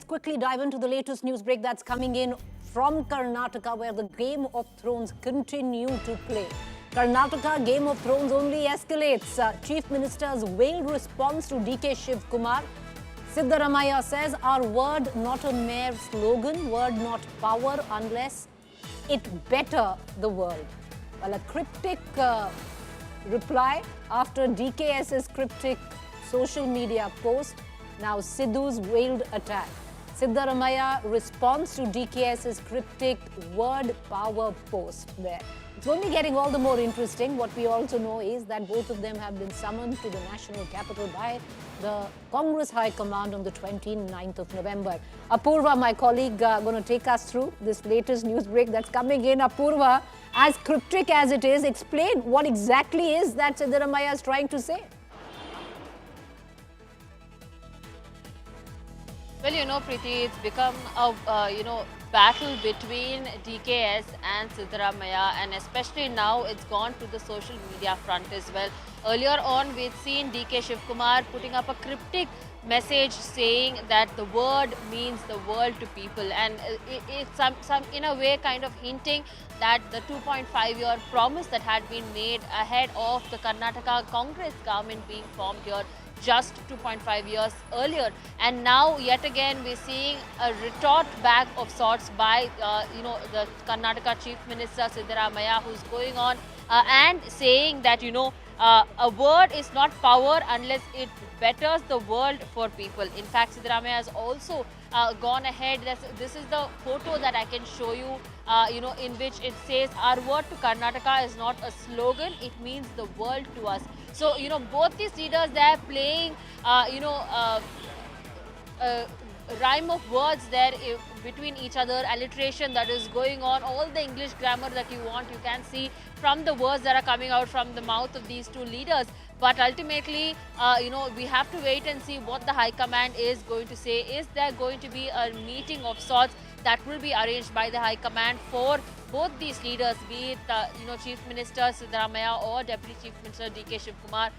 quickly dive into the latest news break that's coming in from Karnataka, where the Game of Thrones continue to play. Karnataka Game of Thrones only escalates. Chief Minister's veiled response to DK Shiv Kumar. Siddaramaiah says, our word not a mere slogan, word not power unless it better the world. Well, a cryptic reply after DKS's cryptic social media post. Now Sidhu's veiled attack. Siddaramaiah responds to DKS's cryptic word power post there. It's only getting all the more interesting. What we also know is that both of them have been summoned to the national capital by the Congress High Command on the 29th of November. Apurva, my colleague, going to take us through this latest news break that's coming in. Apurva, as cryptic as it is, explain what exactly is that Siddaramaiah is trying to say. Well, Preeti, it's become a, battle between DKS and Siddaramaiah, and especially now it's gone to the social media front as well. Earlier on, we'd seen DK Shivkumar putting up a cryptic message saying that the word means the world to people, and it's some in a way kind of hinting that the 2.5-year promise that had been made ahead of the Karnataka Congress government being formed here just 2.5 years earlier, and now yet again we're seeing a retort back of sorts by the Karnataka Chief Minister Siddaramaiah, who's going on and saying that a word is not power unless it betters the world for people. In fact, Siddaramaiah has also gone ahead. This is the photo that I can show you, in which it says, our word to Karnataka is not a slogan, it means the world to us. So, both these leaders, they're playing, rhyme of words there between each other, alliteration that is going on, all the English grammar that you want, you can see from the words that are coming out from the mouth of these two leaders. But ultimately, we have to wait and see what the High Command is going to say. Is there going to be a meeting of sorts that will be arranged by the High Command for both these leaders, be it Chief Minister Siddaramaiah or Deputy Chief Minister DK Shivkumar,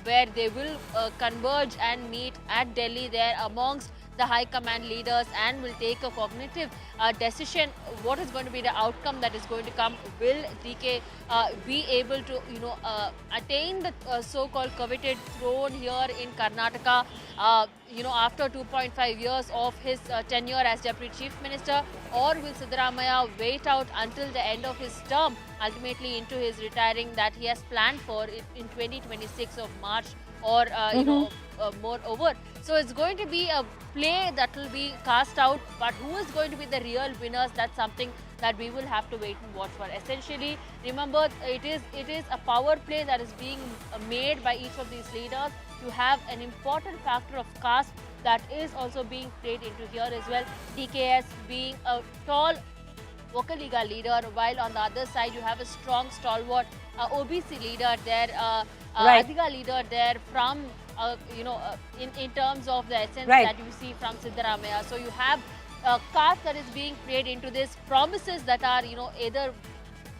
where they will converge and meet at Delhi there amongst the High Command leaders and will take a cognitive decision. What is going to be the outcome that is going to come? Will DK be able to attain the so-called coveted throne here in Karnataka after 2.5 years of his tenure as Deputy Chief Minister, or will Siddaramaiah wait out until the end of his term, ultimately into his retiring that he has planned for in 2026 of March, or moreover? So it's going to be a play that will be cast out, but who is going to be the real winners? That's something that we will have to wait and watch for. Essentially, remember, it is a power play that is being made by each of these leaders to have an important factor of caste that is also being played into here as well. DKS being a tall Vokaliga leader, while on the other side you have a strong stalwart OBC leader there, Adiga leader there from in terms of the essence that you see from Siddaramaiah. So you have a caste that is being played into this, promises that are either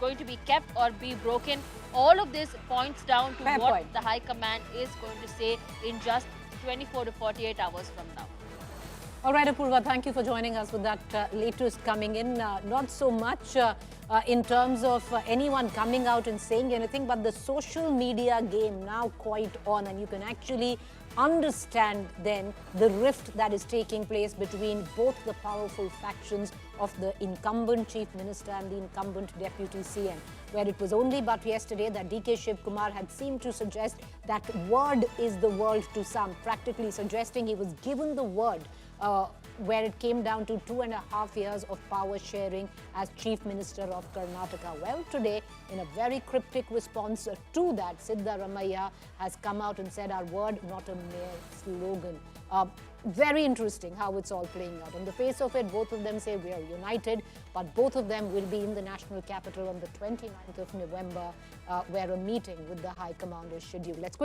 going to be kept or be broken. All of this points down to what the High Command is going to say in just 24 to 48 hours from now. All right, Apurva, thank you for joining us with that latest coming in. Not so much in terms of anyone coming out and saying anything, but the social media game now quite on, and you can actually understand then the rift that is taking place between both the powerful factions of the incumbent Chief Minister and the incumbent Deputy CM, where it was only but yesterday that DK Shiv Kumar had seemed to suggest that word is the world to some, practically suggesting he was given the word where it came down to 2.5 years of power sharing as Chief Minister of Karnataka. Well, today, in a very cryptic response to that, Siddaramaiah has come out and said, our word, not a mere slogan. Very interesting how it's all playing out. On the face of it, both of them say we are united, but both of them will be in the national capital on the 29th of November, where a meeting with the High Command is scheduled. Let's quickly